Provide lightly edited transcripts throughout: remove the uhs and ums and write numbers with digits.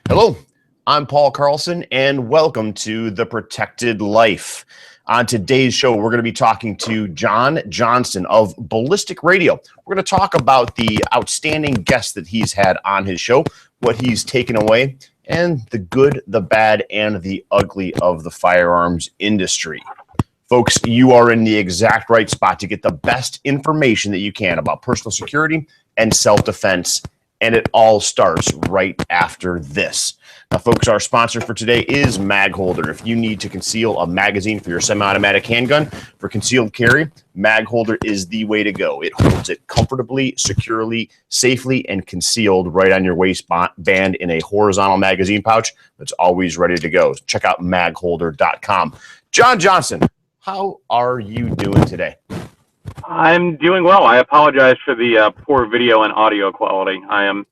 Hello, I'm Paul Carlson, and welcome to The Protected Life. On today's show, we're going to be talking to John Johnston of Ballistic Radio. We're going to talk about the outstanding guests that he's had on his show, what he's taken away, and the good, the bad, and the ugly of the firearms industry. Folks, you are in the exact right spot to get the best information that you can about personal security and self-defense, and it all starts right after this. Now, folks, our sponsor for today is Mag Holder. If you need to conceal a magazine for your semi-automatic handgun for concealed carry, Mag Holder is the way to go. It holds it comfortably, securely, safely, and concealed right on your waistband in a horizontal magazine pouch that's always ready to go. Check out magholder.com. John Johnston, how are you doing today? I'm doing well. I apologize for the poor video and audio quality. I am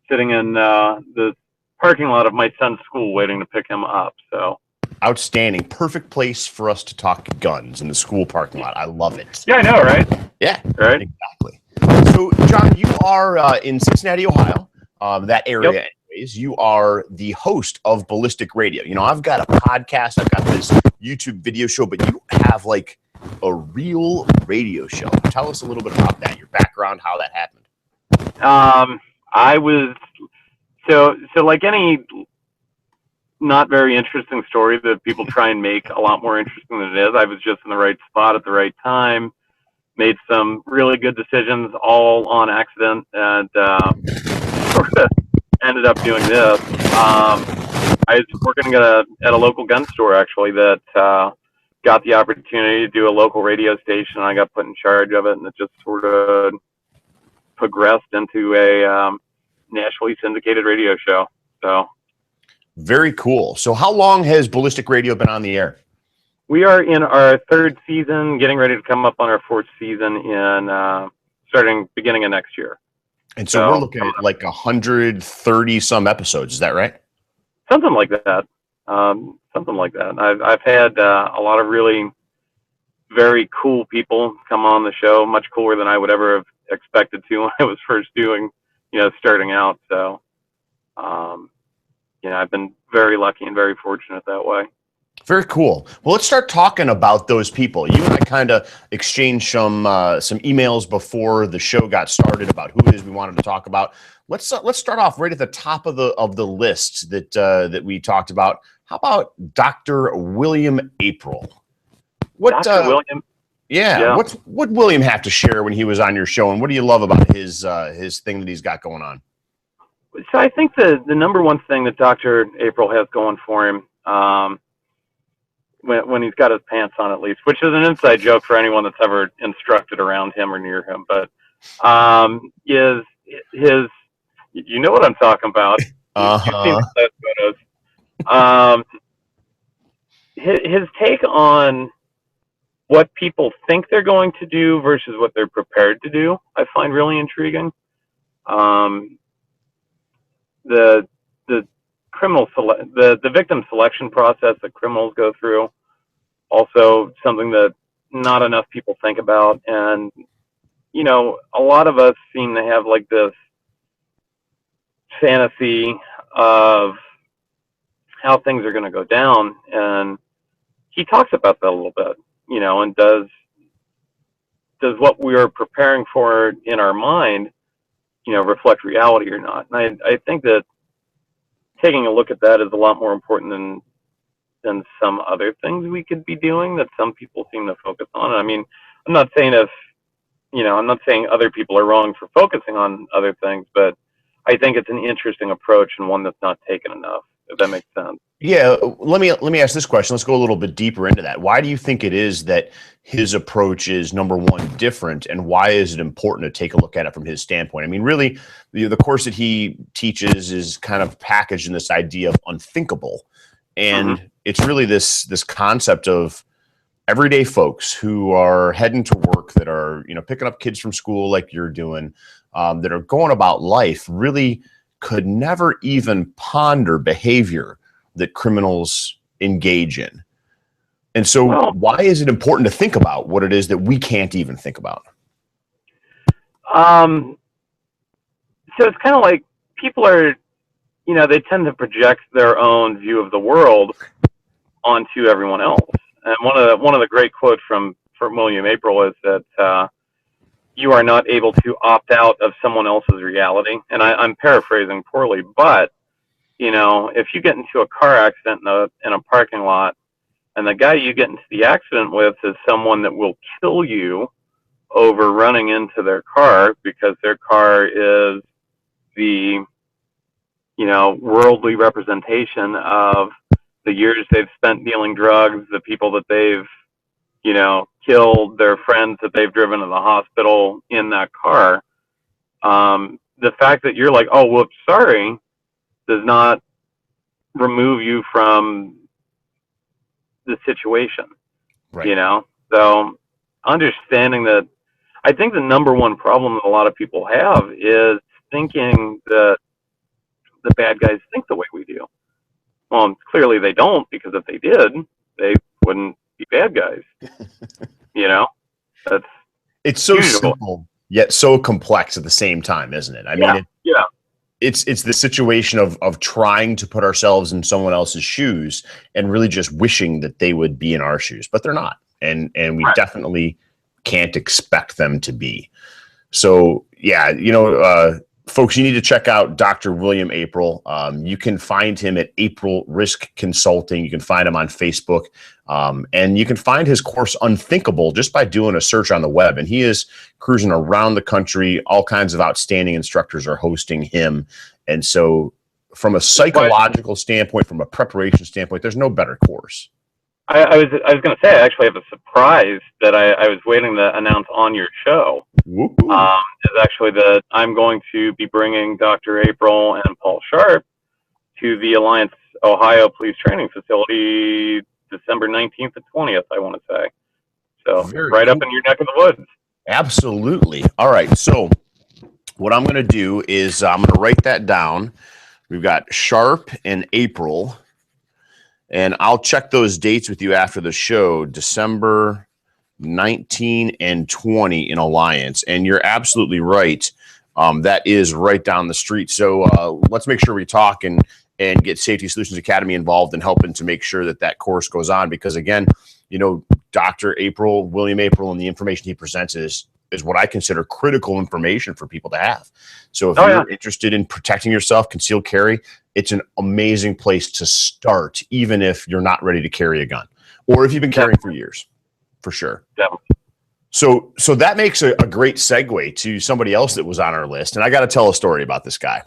sitting in the parking lot of my son's school waiting to pick him up. So outstanding. Perfect place for us to talk guns in the school parking lot. I love it. Yeah, I know, right? Yeah, right. Exactly. So, John, you are in Cincinnati, Ohio, that area. Yep. Anyways, you are the host of Ballistic Radio. You know, I've got a podcast, I've got this YouTube video show, but you have like a real radio show. Tell us a little bit about that, your background, how that happened. I was so like any not very interesting story that people try and make a lot more interesting than it is. I was just in the right spot at the right time, made some really good decisions all on accident, and sort of ended up doing this. I was working at a local gun store actually that got the opportunity to do a local radio station, and I got put in charge of it, and it just sort of progressed into a nationally syndicated radio show. So very cool. So how long has Ballistic Radio been on the air? We are in our third season, getting ready to come up on our fourth season in starting beginning of next year. And so we're looking at like 130 some episodes. Is that right? Something like that. Something like that. I've had a lot of really very cool people come on the show, much cooler than I would ever have expected to when I was first starting out. So, I've been very lucky and very fortunate that way. Very cool. Well, let's start talking about those people. You and I kind of exchanged some emails before the show got started about who it is we wanted to talk about. Let's start off right at the top of the list that we talked about. How about Dr. William April? Dr. William? Yeah. What William have to share when he was on your show, and what do you love about his thing that he's got going on? So I think the number one thing that Dr. April has going for him, when he's got his pants on at least, which is an inside joke for anyone that's ever instructed around him or near him, but is his, you know what I'm talking about. You've seen those photos. His take on what people think they're going to do versus what they're prepared to do, I find really intriguing. The victim selection process that criminals go through, also something that not enough people think about. And, a lot of us seem to have like this fantasy of how things are going to go down. And he talks about that a little bit, and does what we are preparing for in our mind, reflect reality or not. And I think that taking a look at that is a lot more important than some other things we could be doing that some people seem to focus on. I mean, I'm not saying other people are wrong for focusing on other things, but I think it's an interesting approach and one that's not taken enough, if that makes sense. Yeah, let me ask this question. Let's go a little bit deeper into that. Why do you think it is that his approach is, number one, different, and why is it important to take a look at it from his standpoint? I mean, really, the course that he teaches is kind of packaged in this idea of unthinkable, and it's really this concept of everyday folks who are heading to work, that are picking up kids from school like you're doing, that are going about life, really could never even ponder behavior that criminals engage in. And so why is it important to think about what it is that we can't even think about? So it's kind of like people are they tend to project their own view of the world onto everyone else. And one of the great quotes from William April is that you are not able to opt out of someone else's reality. And I'm paraphrasing poorly, but if you get into a car accident in a parking lot, and the guy you get into the accident with is someone that will kill you over running into their car because their car is the worldly representation of the years they've spent dealing drugs, the people that they've killed, their friends that they've driven to the hospital in that car. The fact that you're like, oh, whoops, sorry, does not remove you from the situation, right. So understanding that, I think the number one problem that a lot of people have is thinking that the bad guys think the way we do. Well, clearly they don't, because if they did, they wouldn't be bad guys. That's It's so usual. simple yet so complex at the same time, isn't it? I mean, it's the situation of trying to put ourselves in someone else's shoes and really just wishing that they would be in our shoes, but they're not, and we definitely can't expect them to be. So yeah, folks, you need to check out Dr. William April. You can find him at April Risk Consulting. You can find him on Facebook. And you can find his course Unthinkable just by doing a search on the web. And he is cruising around the country. All kinds of outstanding instructors are hosting him. And so from a psychological standpoint, from a preparation standpoint, there's no better course. I was going to say, I actually have a surprise that I was waiting to announce on your show. Is actually that I'm going to be bringing Dr. April and Paul Sharp to the Alliance Ohio Police Training Facility December 19th and 20th, I want to say. So right up in your neck of the woods. Absolutely. All right. So what I'm going to do is I'm going to write that down. We've got Sharp and April. And I'll check those dates with you after the show, December 19 and 20 in Alliance. And you're absolutely right. That is right down the street. So let's make sure we talk and get Safety Solutions Academy involved in helping to make sure that course goes on. Because again, Dr. April, William April, and the information he presents is what I consider critical information for people to have. So if you're interested in protecting yourself, concealed carry, it's an amazing place to start, even if you're not ready to carry a gun, or if you've been carrying for years, for sure. So that makes a great segue to somebody else that was on our list. And I got to tell a story about this guy.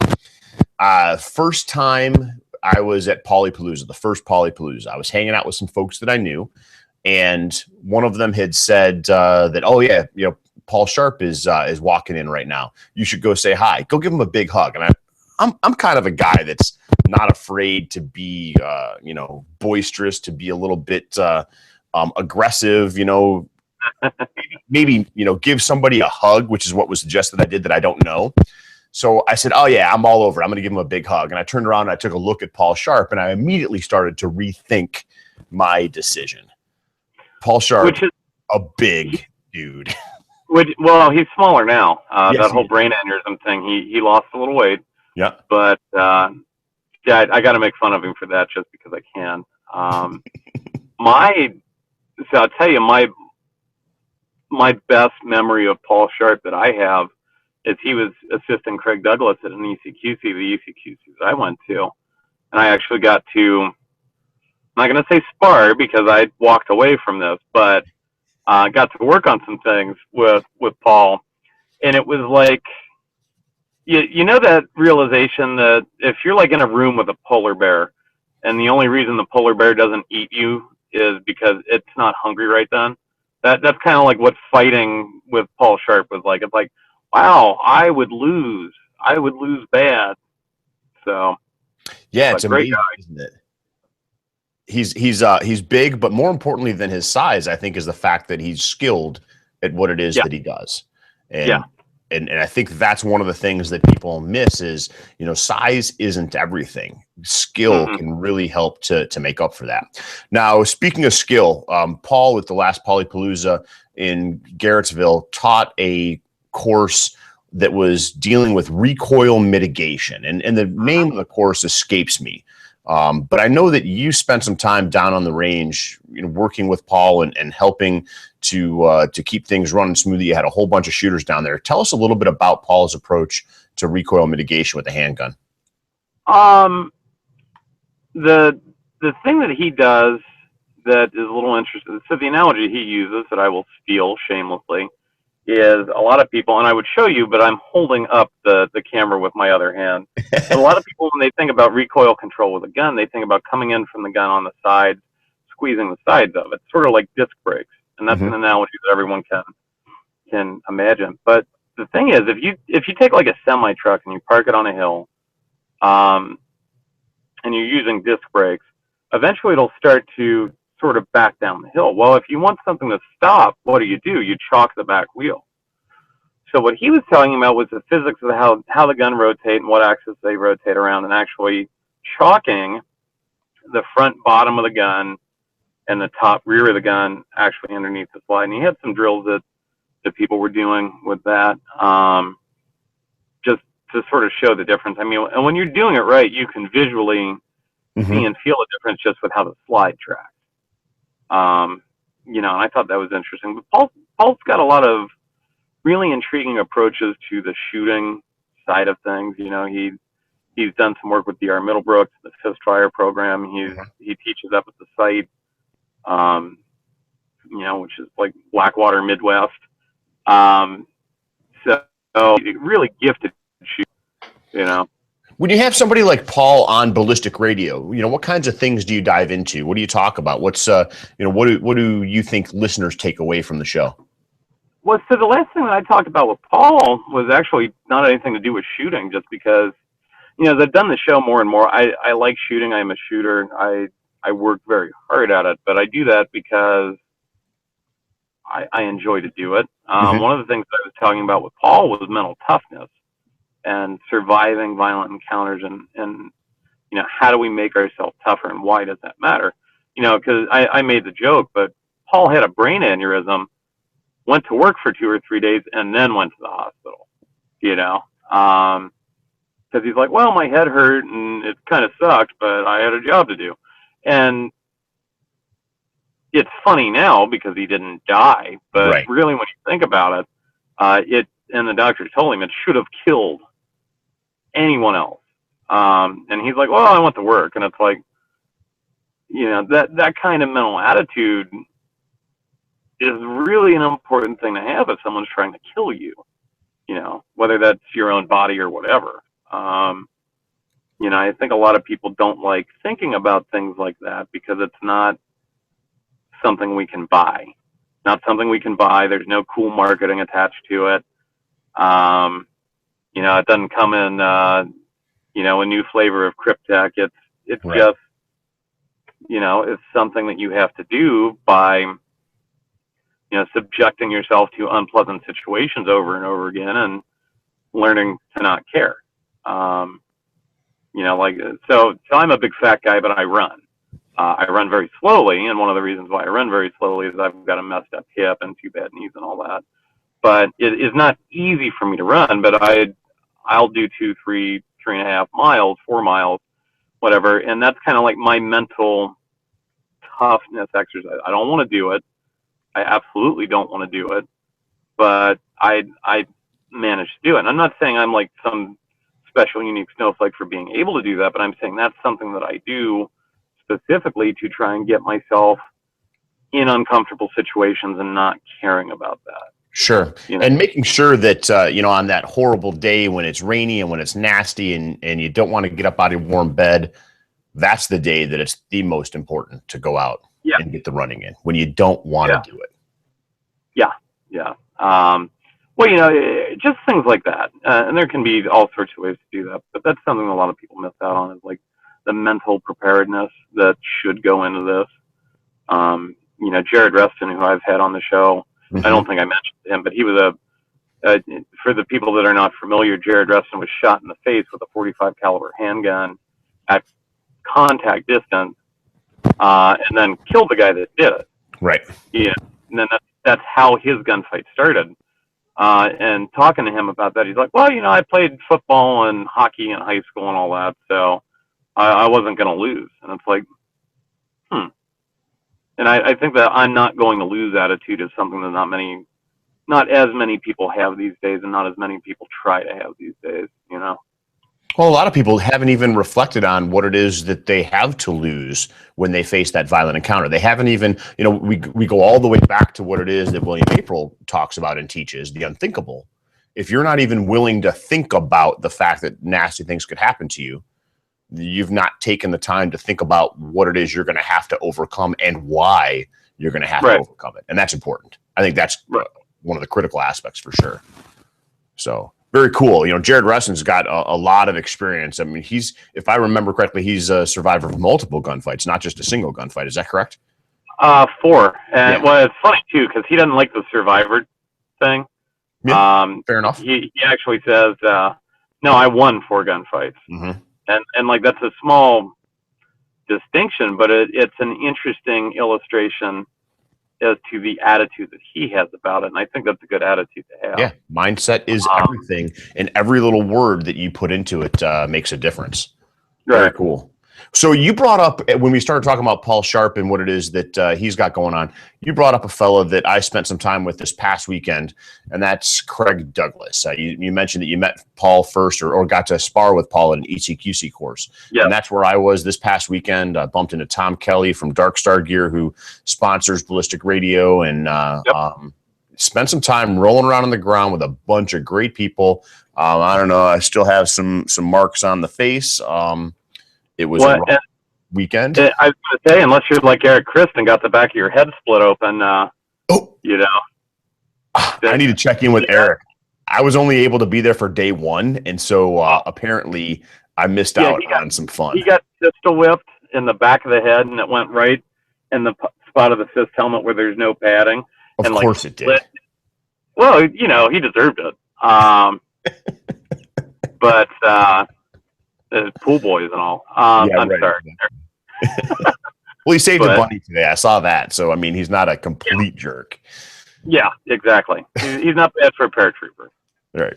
First time I was at Polypalooza, the first Polypalooza, I was hanging out with some folks that I knew. And one of them had said that, oh yeah, Paul Sharp is walking in right now. You should go say hi. Go give him a big hug. And I'm kind of a guy that's not afraid to be, boisterous, to be a little bit aggressive, maybe, give somebody a hug, which is what was suggested I did that I don't know. So I said, oh yeah, I'm all over. I'm going to give him a big hug. And I turned around and I took a look at Paul Sharp, and I immediately started to rethink my decision. Paul Sharp, a big dude. Well, he's smaller now. That whole brain aneurysm thing, he lost a little weight. Yeah. But I got to make fun of him for that just because I can. So I'll tell you, my best memory of Paul Sharp that I have is he was assisting Craig Douglas at an ECQC, the ECQC that I went to. And I actually got to, I'm not going to say spar because I walked away from this, but got to work on some things with Paul. And it was like, you know that realization that if you're like in a room with a polar bear and the only reason the polar bear doesn't eat you is because it's not hungry right then, that's kind of like what fighting with Paul Sharp was like. It's like, wow, I would lose bad. So yeah, it's amazing, isn't it? He's big, but more importantly than his size, I think, is the fact that he's skilled at what it is that he does. And I think that's one of the things that people miss is, size isn't everything. Skill can really help to make up for that. Now, speaking of skill, Paul at the last Polypalooza in Garrettsville taught a course that was dealing with recoil mitigation. And the name of the course escapes me. But I know that you spent some time down on the range, working with Paul and helping to keep things running smoothly. You had a whole bunch of shooters down there. Tell us a little bit about Paul's approach to recoil mitigation with the handgun. The thing that he does that is a little interesting, so the analogy he uses that I will steal shamelessly is a lot of people, and I would show you, but I'm holding up the camera with my other hand. But a lot of people, when they think about recoil control with a gun, they think about coming in from the gun on the side, squeezing the sides of it, sort of like disc brakes. And that's an analogy that everyone can imagine. But the thing is, if you take like a semi truck and you park it on a hill, and you're using disc brakes, eventually it'll start to sort of back down the hill. Well, if you want something to stop, what do? You chalk the back wheel. So what he was telling about was the physics of how the gun rotates and what axis they rotate around, and actually chalking the front bottom of the gun and the top rear of the gun actually underneath the slide. And he had some drills that people were doing with that, just to sort of show the difference. I mean, and when you're doing it right, you can visually see and feel a difference just with how the slide tracks. And I thought that was interesting. But Paul's got a lot of really intriguing approaches to the shooting side of things. He's done some work with D.R. Middlebrooks, the Fist Fire program. He teaches up at the site, which is like Blackwater Midwest. So really gifted shooter, When you have somebody like Paul on Ballistic Radio, what kinds of things do you dive into? What do you talk about? What's what do you think listeners take away from the show? Well, so the last thing that I talked about with Paul was actually not anything to do with shooting, just because, as I've done the show more and more, I like shooting. I'm a shooter. I work very hard at it, but I do that because I enjoy to do it. One of the things I was talking about with Paul was mental toughness and surviving violent encounters, and how do we make ourselves tougher, and why does that matter? Because I made the joke, but Paul had a brain aneurysm, went to work for 2 or 3 days, and then went to the hospital, because he's like, well, my head hurt and it kind of sucked, but I had a job to do. And it's funny now because he didn't die, but really when you think about it, and the doctor told him it should have killed anyone else. And he's like, well, I went to work. And it's like, that kind of mental attitude is really an important thing to have if someone's trying to kill you, whether that's your own body or whatever. I think a lot of people don't like thinking about things like that because it's not something we can buy. Not something we can buy. There's no cool marketing attached to it. It doesn't come in, a new flavor of Cryptek. It's just, it's something that you have to do by, subjecting yourself to unpleasant situations over and over again and learning to not care. So I'm a big fat guy, but I run. I run very slowly, and one of the reasons why I run very slowly is I've got a messed up hip and 2 bad knees and all that. But it is not easy for me to run, but I'll do 2, 3, 3.5 miles, 4 miles, whatever. And that's kind of like my mental toughness exercise. I don't want to do it. I absolutely don't want to do it, but I manage to do it. And I'm not saying I'm like some special, unique snowflake for being able to do that, but I'm saying that's something that I do specifically to try and get myself in uncomfortable situations and not caring about that. Sure. And making sure that, on that horrible day when it's rainy and when it's nasty and you don't want to get up out of your warm bed, that's the day that it's the most important to go out and get the running in when you don't want to do it. Yeah. Just things like that. And there can be all sorts of ways to do that, but that's something a lot of people miss out on, is like the mental preparedness that should go into this. Jared Reston, who I've had on the show, I don't think I mentioned him, but he was for the people that are not familiar, Jared Reston was shot in the face with a .45 caliber handgun at contact distance, and then killed the guy that did it. Right. Yeah. And then that's how his gunfight started. And talking to him about that, he's like, well, I played football and hockey in high school and all that, so I wasn't going to lose. And it's like, And I think that I'm not going to lose attitude is something that not as many people have these days, and not as many people try to have these days, Well, a lot of people haven't even reflected on what it is that they have to lose when they face that violent encounter. They haven't even, we go all the way back to what it is that William April talks about and teaches, the unthinkable. If you're not even willing to think about the fact that nasty things could happen to you, you've not taken the time to think about what it is you're going to have to overcome and why you're going to have to overcome it. And that's important. I think that's one of the critical aspects for sure. So very cool. Jared Reston's got a lot of experience. I mean, if I remember correctly, he's a survivor of multiple gunfights, not just a single gunfight. Is that correct? 4. And well, it's funny too, because he doesn't like the survivor thing. Yeah, fair enough. He actually says, no, I won 4 gunfights. Mm-hmm. And like, that's a small distinction, but it's an interesting illustration as to the attitude that he has about it. And I think that's a good attitude to have. Yeah. Mindset is everything, and every little word that you put into it makes a difference. Very cool. So you brought up, when we started talking about Paul Sharp and what it is that he's got going on, you brought up a fellow that I spent some time with this past weekend, and that's Craig Douglas. You mentioned that you met Paul first or got to spar with Paul in an ECQC course. Yeah. And that's where I was this past weekend. I bumped into Tom Kelly from Dark Star Gear, who sponsors Ballistic Radio, and spent some time rolling around on the ground with a bunch of great people. I don't know. I still have some marks on the face. It was a rough weekend. I was going to say, unless you're like Eric Christ and got the back of your head split open, I need to check in with Eric. I was only able to be there for day 1, and so apparently I missed out on some fun. He got pistol whipped in the back of the head, and it went right in the spot of the fist helmet where there's no padding. Of course it did. Well, he deserved it. But pool boys and all. I'm sorry. Well, he saved a bunny today. I saw that. So, I mean, he's not a complete jerk. Yeah, exactly. He's not bad for a paratrooper.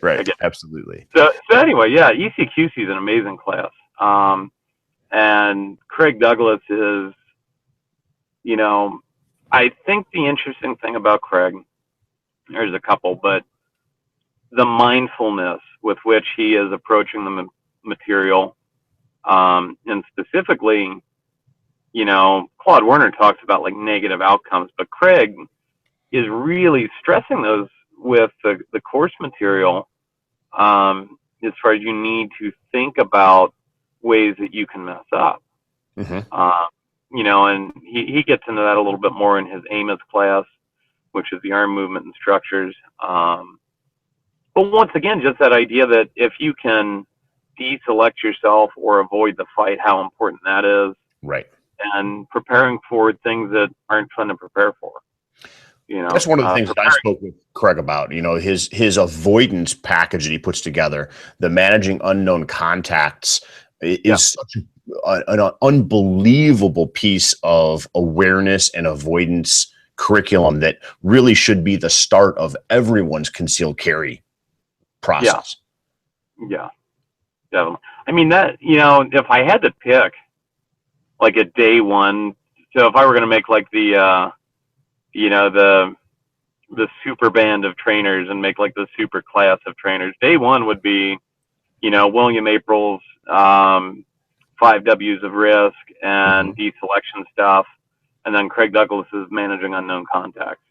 Right. Absolutely. So anyway, ECQC is an amazing class. And Craig Douglas is, I think the interesting thing about Craig, there's a couple, but the mindfulness with which he is approaching the material, and specifically, Claude Werner talks about like negative outcomes, but Craig is really stressing those with the course material, as far as you need to think about ways that you can mess up. Mm-hmm. And he gets into that a little bit more in his AMOS class, which is the arm movement and structures. But once again, just that idea that if you can deselect yourself or avoid the fight, how important that is. Right. And preparing for things that aren't fun to prepare for. That's one of the things that I spoke with Craig about. His avoidance package that he puts together, the managing unknown contacts, is such an unbelievable piece of awareness and avoidance curriculum that really should be the start of everyone's concealed carry process. Yeah. Definitely. I mean, that, if I had to pick like a day 1, so if I were going to make like the super band of trainers and make like the super class of trainers, day 1 would be, William April's 5 W's of risk and deselection stuff, and then Craig Douglas's managing unknown contacts.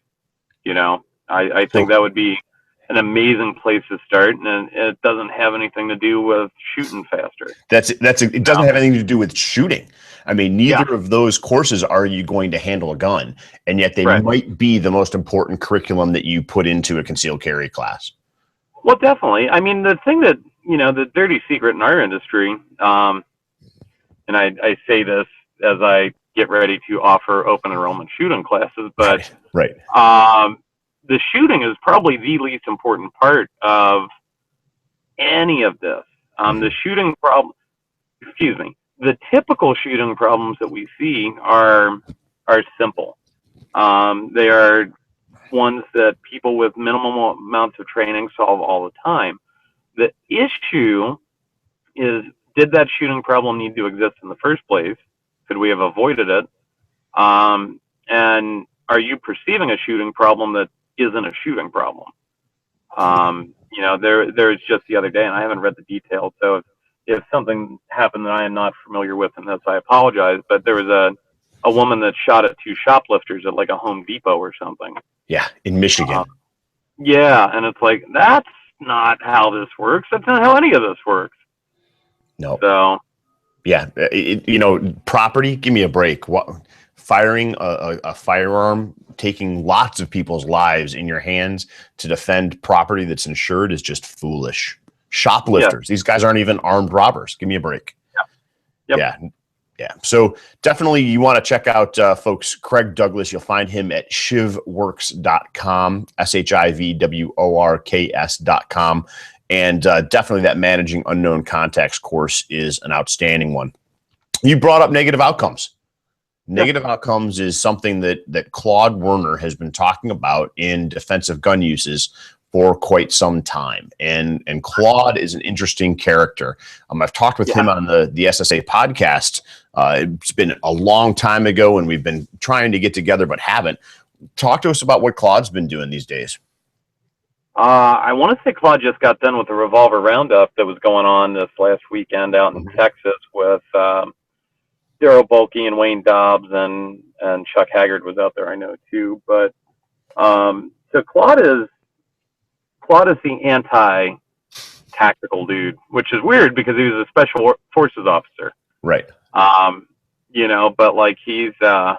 I think that would be an amazing place to start, and it doesn't have anything to do with shooting faster. It doesn't have anything to do with shooting. I mean, neither of those courses are you going to handle a gun, and yet they might be the most important curriculum that you put into a concealed carry class. Well, definitely. I mean, the thing that, the dirty secret in our industry, and I say this as I get ready to offer open enrollment shooting classes, but the shooting is probably the least important part of any of this. The shooting problem, the typical shooting problems that we see are simple. They are ones that people with minimal amounts of training solve all the time. The issue is, did that shooting problem need to exist in the first place? Could we have avoided it? And are you perceiving a shooting problem that isn't a shooting problem? There's just the other day, and I haven't read the details, so if something happened that I am not familiar with in this, I apologize, but there was a woman that shot at 2 shoplifters at like a Home Depot or something. Yeah, in Michigan. Yeah, and it's like, that's not how this works. That's not how any of this works. No. So. Yeah, property, give me a break. Firing a firearm, taking lots of people's lives in your hands to defend property that's insured is just foolish. Shoplifters, These guys aren't even armed robbers. Give me a break. Yep. Yeah. So definitely you want to check out, folks, Craig Douglas. You'll find him at shivworks.com, shivworks.com. And definitely that Managing Unknown Contacts course is an outstanding one. You brought up negative outcomes. Negative outcomes is something that Claude Werner has been talking about in defensive gun uses for quite some time. And Claude is an interesting character. I've talked with him on the SSA podcast. It's been a long time ago, and we've been trying to get together but haven't. Talk to us about what Claude's been doing these days. I want to say Claude just got done with the revolver roundup that was going on this last weekend out in Texas with Daryl Bulkey and Wayne Dobbs, and Chuck Haggard was out there, I know, too. But so Claude is the anti-tactical dude, which is weird because he was a special forces officer. Right. But like he kind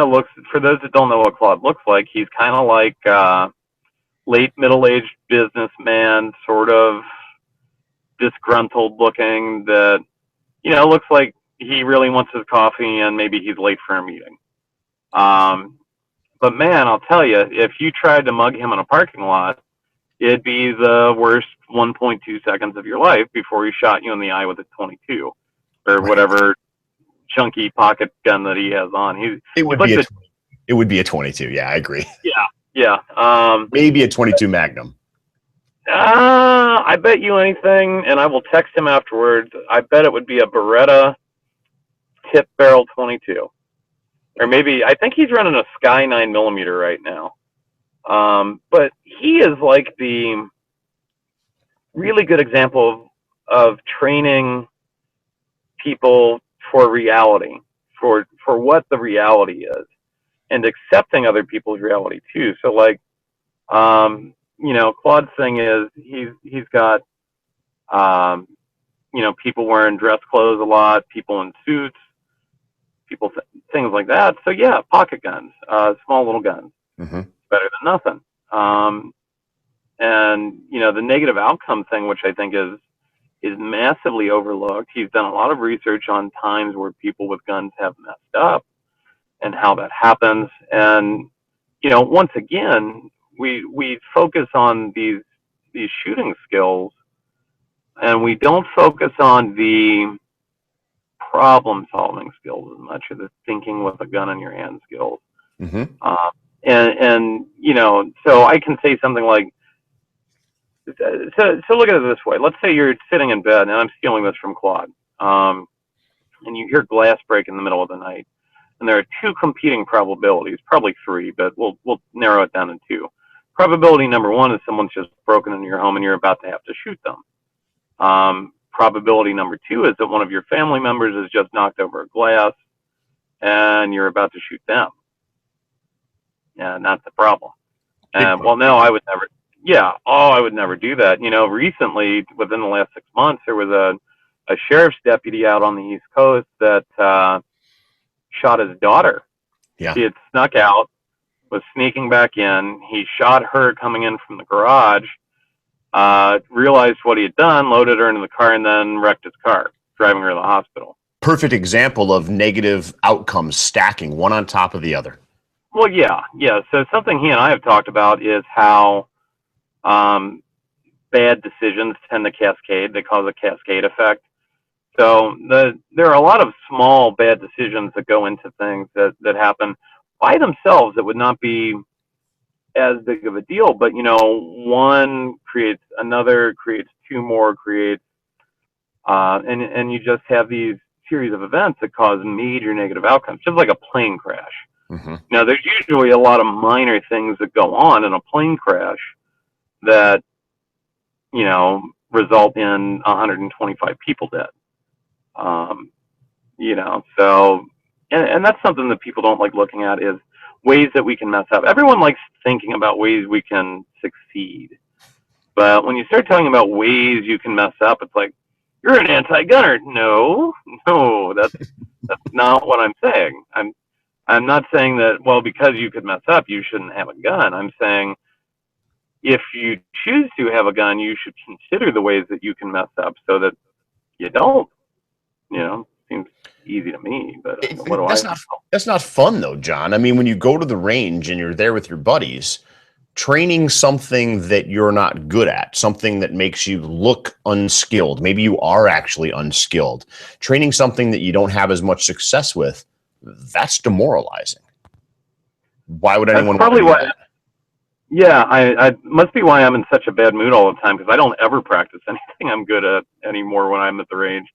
of looks, for those that don't know what Claude looks like, he's kind of like late middle-aged businessman, sort of disgruntled looking, that, looks like he really wants his coffee and maybe he's late for a meeting. But man, I'll tell you, if you tried to mug him in a parking lot, it'd be the worst 1.2 seconds of your life before he shot you in the eye with a 22 or whatever chunky pocket gun that he has on. It would be a 22. Yeah, I agree. Yeah. Maybe a 22 Magnum. I bet you anything, and I will text him afterwards. I bet it would be a Beretta tip barrel 22. Or maybe, I think he's running a Sky 9mm right now. But he is like the really good example of training people for reality, for what the reality is, and accepting other people's reality too. So like, Claude's thing is he's got, people wearing dress clothes a lot, people in suits, things like that. So yeah, pocket guns, small little guns, better than nothing. And the negative outcome thing, which I think is massively overlooked. He's done a lot of research on times where people with guns have messed up and how that happens. And, once again, we focus on these shooting skills, and we don't focus on the problem solving skills as much as the thinking with a gun in your hand skills. So I can say something like, so look at it this way. Let's say you're sitting in bed, and I'm stealing this from Claude, and you hear glass break in the middle of the night, and there are 2 competing probabilities, probably 3, but we'll narrow it down to 2. Probability number 1 is someone's just broken into your home and you're about to have to shoot them. Probability number 2 is that one of your family members has just knocked over a glass and you're about to shoot them. And that's the problem. Well, no, I would never. Yeah. Oh, I would never do that. Recently, within the last 6 months, there was a sheriff's deputy out on the East Coast that shot his daughter. Yeah. She had snuck out, was sneaking back in. He shot her coming in from the garage, realized what he had done, loaded her into the car, and then wrecked his car, driving her to the hospital. Perfect example of negative outcomes stacking one on top of the other. Well, yeah. So something he and I have talked about is how bad decisions tend to cascade. They cause a cascade effect. So there are a lot of small bad decisions that go into things that happen by themselves, it would not be as big of a deal. But, you know, one creates another, creates two more, creates, and you just have these series of events that cause major negative outcomes, just like a plane crash. Mm-hmm. Now, there's usually a lot of minor things that go on in a plane crash that, you know, result in 125 people dead. You know, so, and that's something that people don't like looking at, is ways that we can mess up. Everyone likes thinking about ways we can succeed. But when you start talking about ways you can mess up, it's like, you're an anti-gunner. No, that's not what I'm saying. I'm not saying that, well, because you could mess up, you shouldn't have a gun. I'm saying if you choose to have a gun, you should consider the ways that you can mess up so that you don't. You know, seems easy to me, but what do I know? That's not fun, though, John. I mean, when you go to the range and you're there with your buddies, training something that you're not good at, something that makes you look unskilled, maybe you are actually unskilled, training something that you don't have as much success with, that's demoralizing. Why would anyone want to do that? Yeah, I must be why I'm in such a bad mood all the time, because I don't ever practice anything I'm good at anymore when I'm at the range.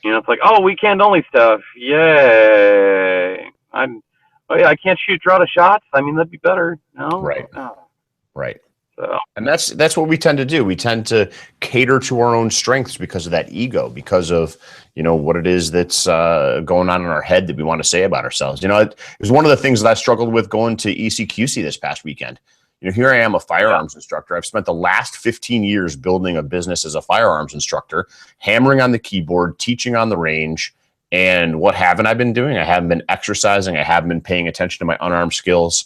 You know, it's like, oh, weekend only stuff. Yay. I can't shoot draw to shots. I mean, that'd be better. No? Right. No. Right. So. And that's what we tend to do. We tend to cater to our own strengths because of that ego, because of, you know, what it is that's going on in our head that we want to say about ourselves. You know, it was one of the things that I struggled with going to ECQC this past weekend. You know, here I am, a firearms instructor. I've spent the last 15 years building a business as a firearms instructor, hammering on the keyboard, teaching on the range. And what haven't I been doing? I haven't been exercising. I haven't been paying attention to my unarmed skills.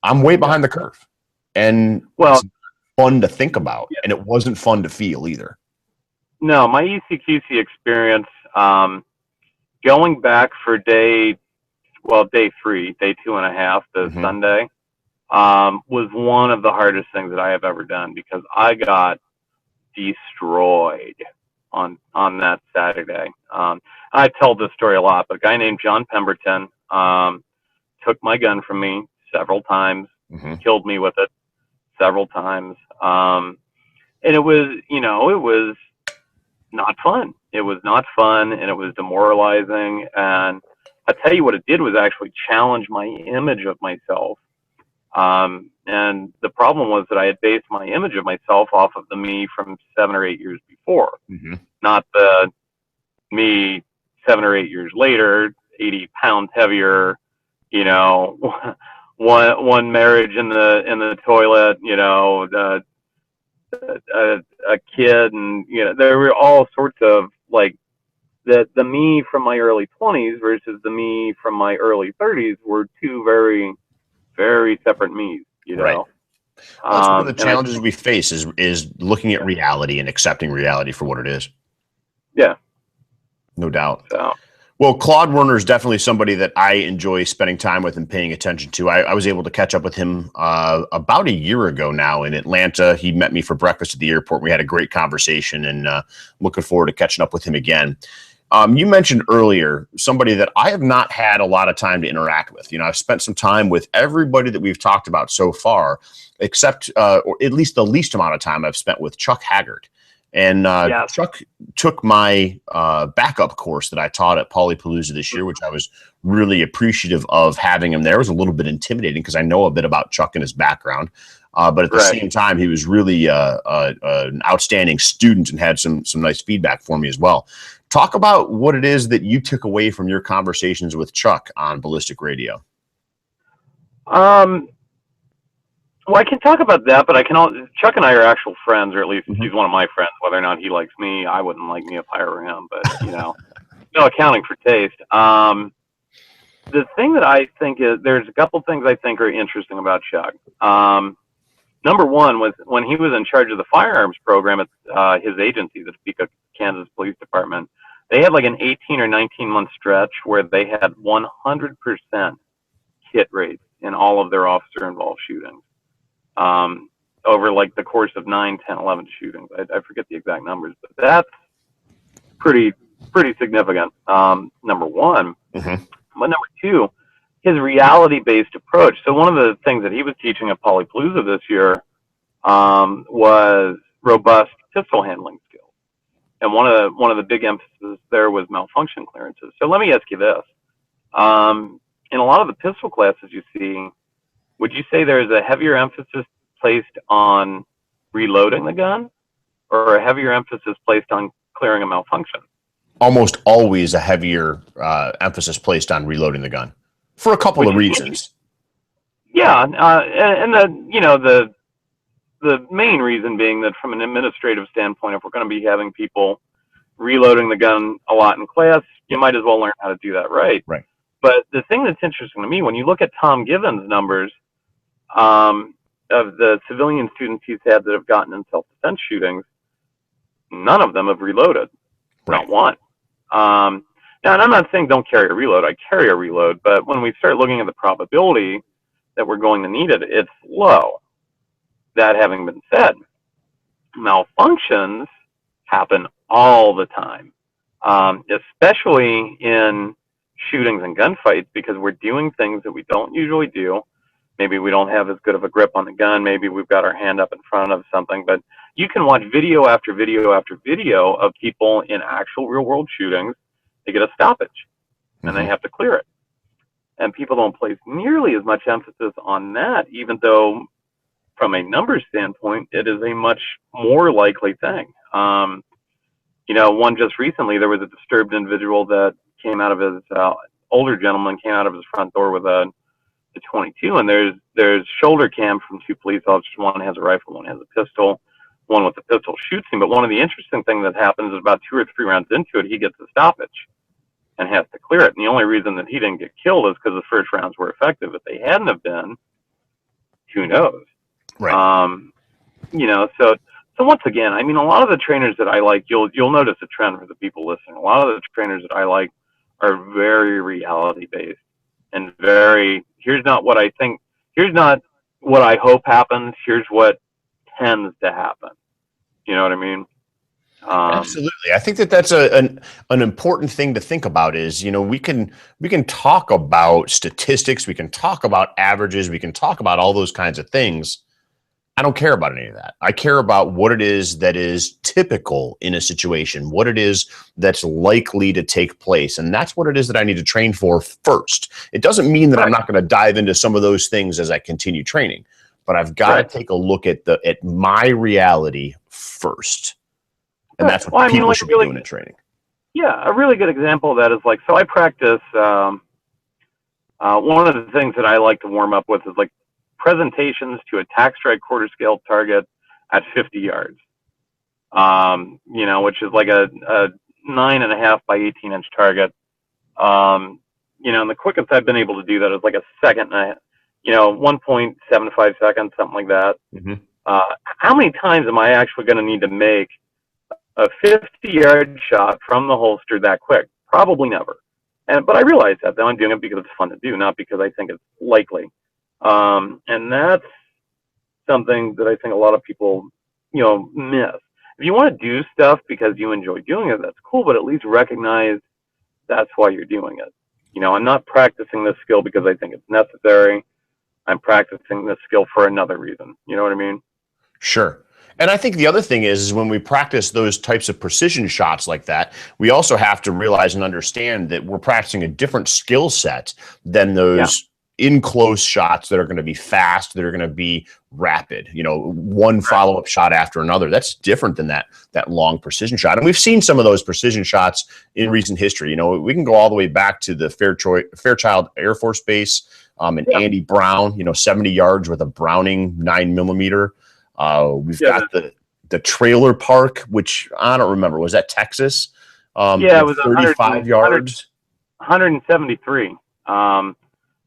I'm way behind the curve. And it's fun to think about, and it wasn't fun to feel either. No, my ECQC experience, going back for day 3, day 2.5, the Sunday, was one of the hardest things that I have ever done, because I got destroyed on that Saturday. I tell this story a lot, but a guy named John Pemberton took my gun from me several times, killed me with it several times. And it was, you know, it was not fun. It was not fun, and it was demoralizing. And I tell you what it did was actually challenge my image of myself. And the problem was that I had based my image of myself off of the me from 7 or 8 years before, not the me 7 or 8 years later, 80 pounds heavier, you know, one marriage in the toilet, you know, a kid, and, you know, there were all sorts of, like, the me from my early 20s versus the me from my early 30s were two very, very separate me's, you know. Right. Well, that's one of the challenges we face is looking at reality and accepting reality for what it is. Yeah. No doubt. So. Well, Claude Werner is definitely somebody that I enjoy spending time with and paying attention to. I was able to catch up with him about a year ago now in Atlanta. He met me for breakfast at the airport. We had a great conversation, and looking forward to catching up with him again. You mentioned earlier somebody that I have not had a lot of time to interact with. You know, I've spent some time with everybody that we've talked about so far, except, or at least the least amount of time I've spent with Chuck Haggard. And Chuck took my backup course that I taught at Polypalooza this year, which I was really appreciative of having him there. It was a little bit intimidating because I know a bit about Chuck and his background. But at the same time, he was really an outstanding student and had some nice feedback for me as well. Talk about what it is that you took away from your conversations with Chuck on Ballistic Radio. Well, I can talk about that, but Chuck and I are actual friends, or at least he's one of my friends. Whether or not he likes me, I wouldn't like me if I were him, but, you know, no accounting for taste. The thing that I think is, there's a couple things I think are interesting about Chuck. Number one was when he was in charge of the firearms program at his agency, the Topeka, Kansas Police Department. They had like an 18 or 19 month stretch where they had 100% hit rates in all of their officer involved shootings. Over like the course of 9, 10, 11 shootings. I forget the exact numbers, but that's pretty significant. Number one. But number two, his reality-based approach. So one of the things that he was teaching at Polypalooza this year was robust pistol handling skills, and one of the big emphasis there was malfunction clearances. So let me ask you this: in a lot of the pistol classes you see, would you say there's a heavier emphasis placed on reloading the gun, or a heavier emphasis placed on clearing a malfunction? Almost always a heavier emphasis placed on reloading the gun for a couple of reasons. Yeah, and the main reason being that from an administrative standpoint, if we're going to be having people reloading the gun a lot in class, you might as well learn how to do that right. Right. But the thing that's interesting to me, when you look at Tom Given's numbers of the civilian students he's had that have gotten in self-defense shootings, none of them have reloaded. Right. Not one. Now, and I'm not saying don't carry a reload. I carry a reload. But when we start looking at the probability that we're going to need it, it's low. That having been said, malfunctions happen all the time, especially in shootings and gunfights, because we're doing things that we don't usually do. Maybe we don't have as good of a grip on the gun. Maybe we've got our hand up in front of something. But you can watch video after video after video of people in actual real-world shootings. They get a stoppage, and they have to clear it. And people don't place nearly as much emphasis on that, even though from a numbers standpoint, it is a much more likely thing. One just recently, there was a disturbed individual that came out of his, older gentleman came out of his front door with a 22, and there's shoulder cam from two police officers. One has a rifle, one has a pistol. One with the pistol shoots him. But one of the interesting things that happens is about 2 or 3 rounds into it, he gets a stoppage and has to clear it. And the only reason that he didn't get killed is because the first rounds were effective. If they hadn't have been, who knows? Right. So once again, I mean, a lot of the trainers that I like, you'll notice a trend for the people listening. A lot of the trainers that I like are very reality based and very, here's not what I think, here's not what I hope happens, here's what tends to happen. You know what I mean? Absolutely. I think that's an important thing to think about is, we can talk about statistics, we can talk about averages, we can talk about all those kinds of things. I don't care about any of that. I care about what it is that is typical in a situation, what it is that's likely to take place. And that's what it is that I need to train for first. It doesn't mean that I'm not going to dive into some of those things as I continue training, but I've got to take a look at my reality first. And that's what people should be doing in training. Yeah, a really good example of that is so I practice, one of the things that I like to warm up with is presentations to a tack strike quarter scale target at 50 yards, which is like a 9.5 by 18-inch target. And the quickest I've been able to do that is a second and 1.75 seconds, something like that. Mm-hmm. How many times am I actually going to need to make a 50-yard shot from the holster that quick? Probably never. But I realize that I'm doing it because it's fun to do, not because I think it's likely. And that's something that I think a lot of people, miss. If you want to do stuff because you enjoy doing it, that's cool, but at least recognize that's why you're doing it. I'm not practicing this skill because I think it's necessary. I'm practicing this skill for another reason. You know what I mean? Sure. And I think the other thing is when we practice those types of precision shots like that, we also have to realize and understand that we're practicing a different skill set than those in close shots that are going to be fast, that are going to be rapid, one follow-up shot after another. That's different than that long precision shot. And we've seen some of those precision shots in recent history. We can go all the way back to the Fairchild Air Force Base and Andy Brown, 70 yards with a Browning 9mm. We've got the trailer park, which I don't remember. Was that Texas? It was 35 yards. 173.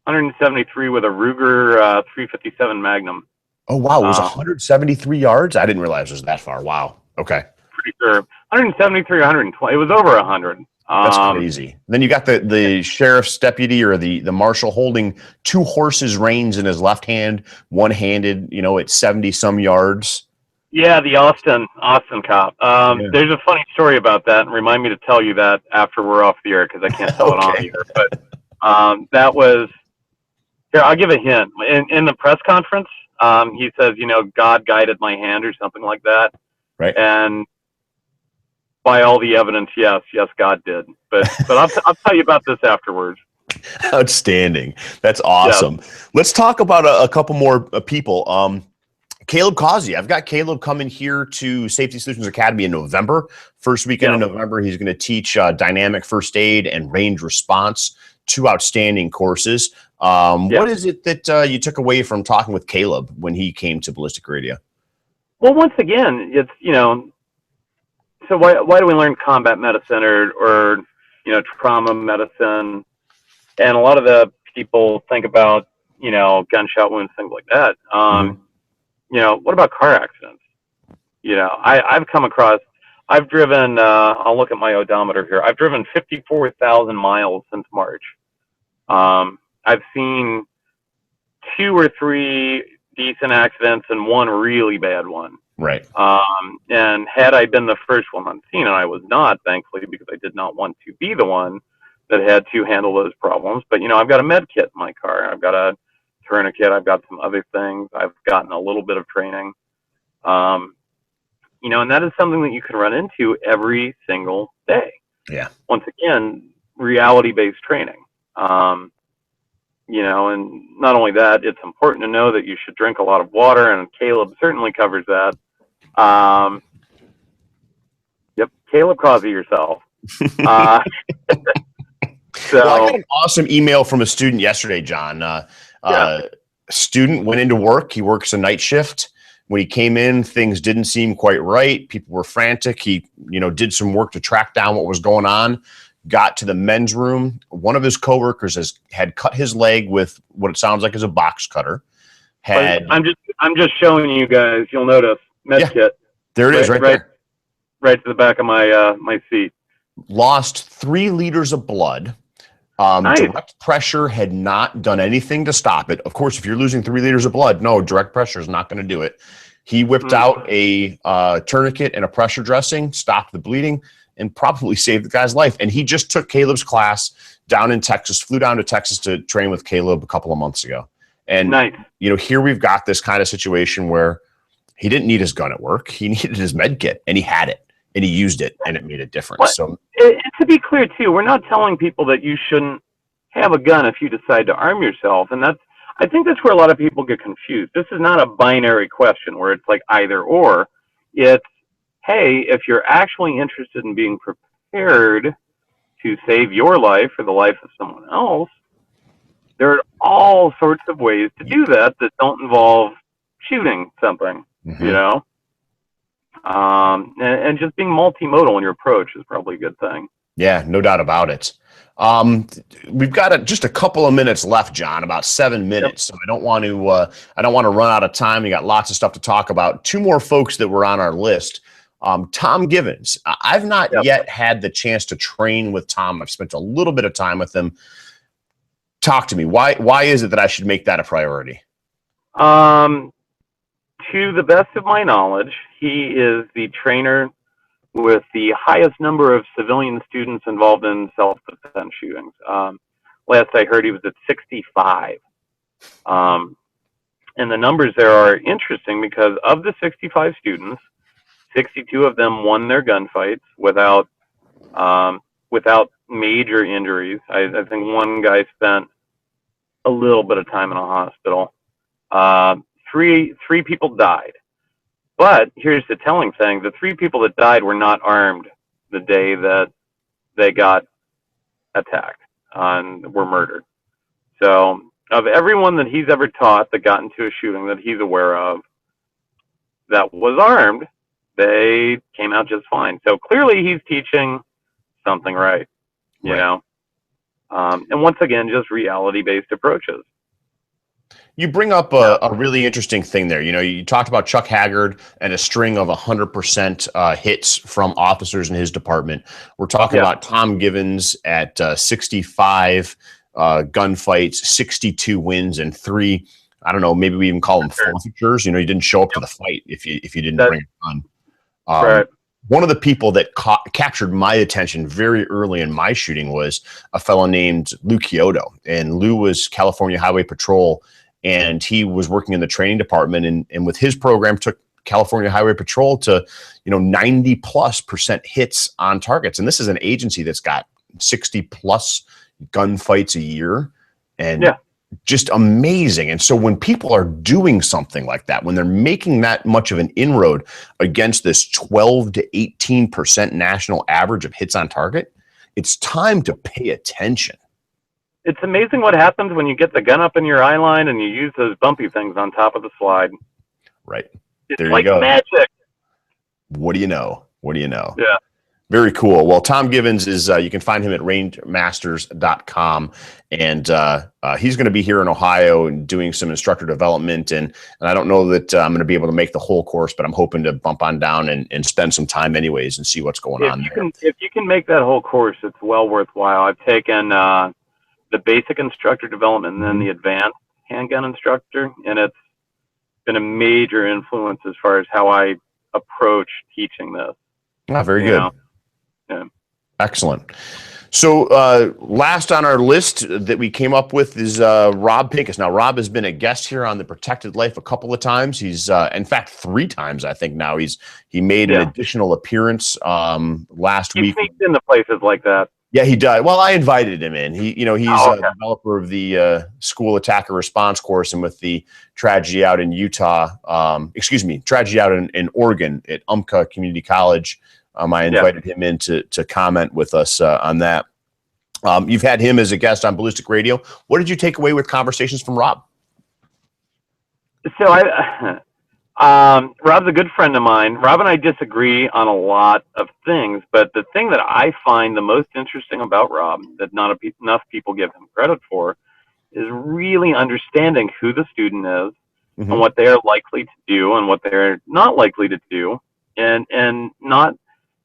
173 with a Ruger 357 Magnum. Oh, wow. It was 173 yards? I didn't realize it was that far. Wow. Okay. Pretty sure. 173, 120. It was over 100. That's crazy. Then you got the sheriff's deputy or the marshal holding 2 horses' reins in his left hand, one-handed, at 70-some yards. Yeah, the Austin cop. There's a funny story about that, and remind me to tell you that after we're off the air because I can't tell it on the air. But that was Here, I'll give a hint. In the press conference, he says, God guided my hand or something like that. Right. And by all the evidence, yes, God did. But I'll tell you about this afterwards. Outstanding. That's awesome. Yeah. Let's talk about a couple more people. Caleb Causey. I've got Caleb coming here to Safety Solutions Academy in November. First weekend in November, he's going to teach dynamic first aid and range response, 2 outstanding courses. What is it that you took away from talking with Caleb when he came to Ballistic Radio? Well, once again, it's, so why do we learn combat medicine or trauma medicine? And a lot of the people think about, gunshot wounds, things like that. What about car accidents? I've driven, I'll look at my odometer here. I've driven 54,000 miles since March. I've seen 2 or 3 decent accidents and 1 really bad one. Right. And had I been the first one on scene, and I was not, thankfully, because I did not want to be the one that had to handle those problems. But, I've got a med kit in my car. I've got a tourniquet. I've got some other things. I've gotten a little bit of training. And that is something that you can run into every single day. Yeah. Once again, reality-based training. And not only that, it's important to know that you should drink a lot of water, and Caleb certainly covers that. Caleb Causey yourself. Well, I got an awesome email from a student yesterday, John. Student went into work. He works a night shift. When he came in, things didn't seem quite right. People were frantic. He, did some work to track down what was going on. Got to the men's room. One of his coworkers had cut his leg with what it sounds like is a box cutter. I'm just showing you guys. You'll notice med kit. There it is, right there, right to the back of my seat. Lost 3 liters of blood. Nice. Direct pressure had not done anything to stop it. Of course, if you're losing 3 liters of blood, no, direct pressure is not going to do it. He whipped out a tourniquet and a pressure dressing, stopped the bleeding, and probably saved the guy's life. And he just took Caleb's class down in Texas, flew down to Texas to train with Caleb a couple of months ago. And, nice. Here we've got this kind of situation where he didn't need his gun at work. He needed his med kit, and he had it. And he used it, and it made a difference. To be clear, too, we're not telling people that you shouldn't have a gun if you decide to arm yourself. And I think that's where a lot of people get confused. This is not a binary question where it's like either or. It's, hey, if you're actually interested in being prepared to save your life or the life of someone else, there are all sorts of ways to do that don't involve shooting something, and just being multimodal in your approach is probably a good thing. Yeah, no doubt about it. We've got just a couple of minutes left, John, about 7 minutes. So I don't want to run out of time. We got lots of stuff to talk about. 2 more folks that were on our list. Tom Givens. I've not yet had the chance to train with Tom. I've spent a little bit of time with him. Talk to me. Why is it that I should make that a priority? To the best of my knowledge, he is the trainer with the highest number of civilian students involved in self-defense shootings. Last I heard, he was at 65. And the numbers there are interesting because of the 65 students, 62 of them won their gunfights without major injuries. I think one guy spent a little bit of time in a hospital. Three people died. But here's the telling thing. The 3 people that died were not armed the day that they got attacked and were murdered. So of everyone that he's ever taught that got into a shooting that he's aware of that was armed, they came out just fine. So clearly he's teaching something right, you know. And once again, just reality-based approaches. You bring up a really interesting thing there. You talked about Chuck Haggard and a string of 100% hits from officers in his department. We're talking about Tom Givens at 65 gunfights, 62 wins, and 3, I don't know, maybe we even call them forfeitures. You didn't show up to the fight if you didn't bring a gun. Right. One of the people that captured my attention very early in my shooting was a fellow named Lou Chiodo. And Lou was California Highway Patrol, and he was working in the training department. And with his program, took California Highway Patrol to, 90+% hits on targets. And this is an agency that's got 60+ gunfights a year. And just amazing. And so when people are doing something like that, when they're making that much of an inroad against this 12 to 18% national average of hits on target, it's time to pay attention. It's amazing what happens when you get the gun up in your eye line and you use those bumpy things on top of the slide. Right. It's there like you go. Magic. What do you know? Yeah. Very cool. Well, Tom Givens is, you can find him at rangemasters.com, and he's going to be here in Ohio and doing some instructor development. And I don't know that I'm going to be able to make the whole course, but I'm hoping to bump on down and spend some time anyways and see what's going on there. If you can make that whole course, it's well worthwhile. I've taken the basic instructor development and then the advanced handgun instructor, and it's been a major influence as far as how I approach teaching this. Very good. Yeah. Excellent. So last on our list that we came up with is Rob Pincus. Now, Rob has been a guest here on the Protected Life a couple of times. He's, in fact, 3 times, I think now. He made an additional appearance last week. He sneaks into places like that. Yeah, he does. Well, I invited him in. He's a developer of the School Attacker Response course, and with the tragedy out in tragedy out in Oregon at Umpqua Community College, I invited him in to comment with us on that. You've had him as a guest on Ballistic Radio. What did you take away with conversations from Rob? So Rob's a good friend of mine. Rob and I disagree on a lot of things, but the thing that I find the most interesting about Rob that not enough people give him credit for is really understanding who the student is and what they're likely to do and what they're not likely to do, and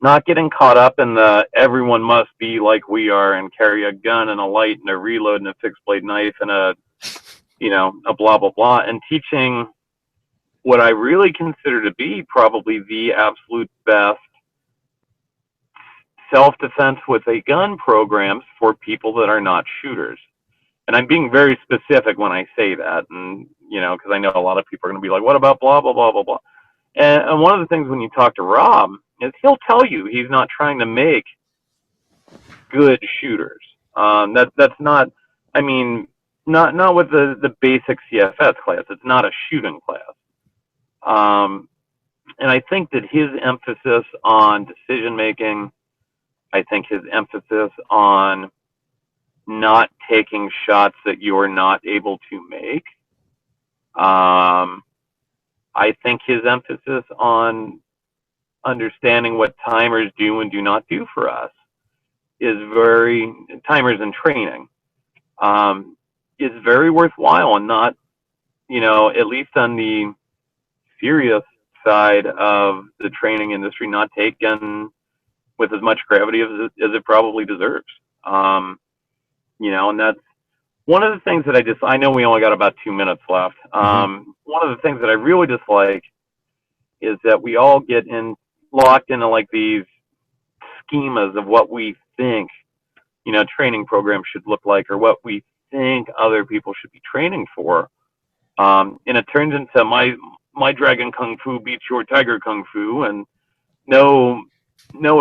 not getting caught up in the everyone must be like we are and carry a gun and a light and a reload and a fixed blade knife and a blah, blah, blah, and teaching what I really consider to be probably the absolute best self-defense with a gun programs for people that are not shooters. And I'm being very specific when I say that, and, because I know a lot of people are going to be like, what about blah, blah, blah, blah, blah. And one of the things when you talk to Rob is he'll tell you he's not trying to make good shooters. That's not, not with the basic CFS class. It's not a shooting class. And I think that his emphasis on decision making, I think his emphasis on not taking shots that you're not able to make, I think his emphasis on understanding what timers do and do not do for us is timers in training, is very worthwhile, and not, at least on the serious side of the training industry, not taken with as much gravity as it probably deserves. And that's one of the things that I know we only got about 2 minutes left. One of the things that I really dislike is that we all get locked into like these schemas of what we think, training programs should look like, or what we think other people should be training for. And it turns into my dragon kung fu beats your tiger kung fu, and no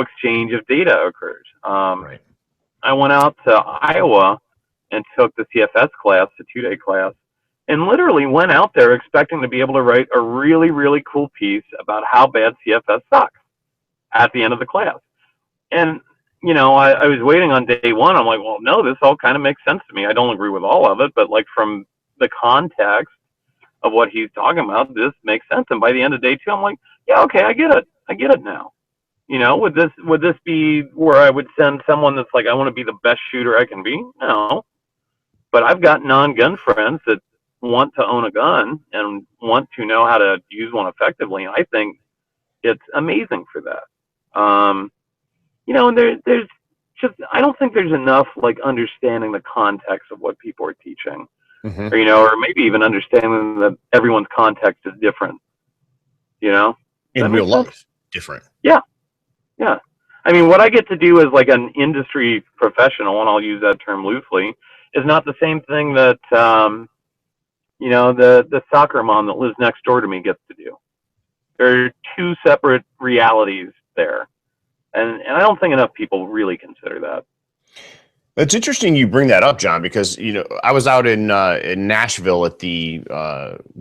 exchange of data occurs. Right. I went out to Iowa and took the CFS class, the 2-day class, and literally went out there expecting to be able to write a really, really cool piece about how bad CFS sucks at the end of the class. And, I was waiting on day one. I'm like, well, no, this all kind of makes sense to me. I don't agree with all of it, but like from the context of what he's talking about, this makes sense. And by the end of day 2, I'm like, yeah, okay, I get it now. Would this be where I would send someone that's like, I want to be the best shooter I can be? No. But I've got non-gun friends that want to own a gun and want to know how to use one effectively. And I think it's amazing for that. And there's just, I don't think there's enough like understanding the context of what people are teaching, or maybe even understanding that everyone's context is different, in real life, different. Yeah. Yeah. I mean, what I get to do as like an industry professional, and I'll use that term loosely, is not the same thing that, the soccer mom that lives next door to me gets to do. There are two separate realities there. And I don't think enough people really consider that. It's interesting you bring that up, John, because I was out in Nashville at the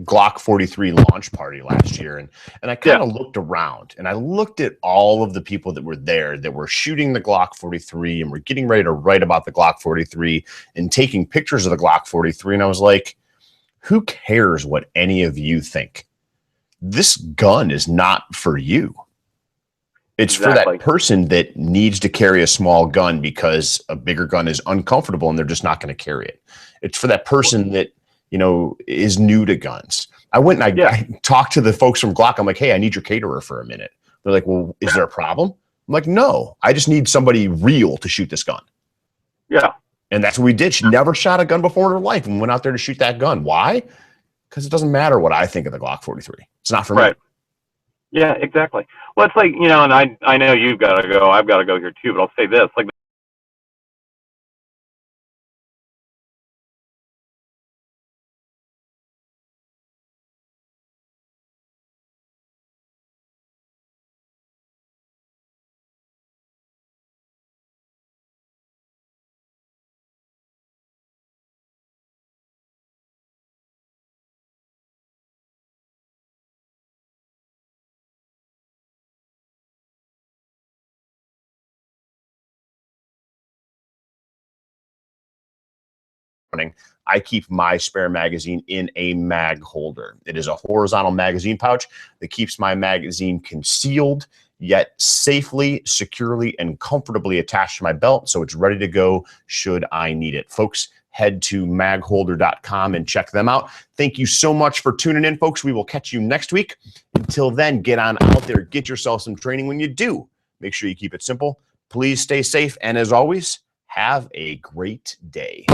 Glock 43 launch party last year, and I kind of looked around, and I looked at all of the people that were there that were shooting the Glock 43 and were getting ready to write about the Glock 43 and taking pictures of the Glock 43, and I was like, who cares what any of you think? This gun is not for you. It's for that person that needs to carry a small gun because a bigger gun is uncomfortable and they're just not going to carry it. It's for that person that, is new to guns. I went and I talked to the folks from Glock. I'm like, hey, I need your caterer for a minute. They're like, well, is there a problem? I'm like, no, I just need somebody real to shoot this gun. Yeah. And that's what we did. She never shot a gun before in her life and went out there to shoot that gun. Why? Because it doesn't matter what I think of the Glock 43. It's not for me. Yeah, exactly. Well, it's like, and I know you've got to go. I've got to go here too, but I'll say this. Like, I keep my spare magazine in a mag holder. It is a horizontal magazine pouch that keeps my magazine concealed, yet safely, securely, and comfortably attached to my belt, so it's ready to go should I need it. Folks, head to magholder.com and check them out. Thank you so much for tuning in, folks. We will catch you next week. Until then, get on out there, get yourself some training. When you do, make sure you keep it simple. Please stay safe, and as always, have a great day.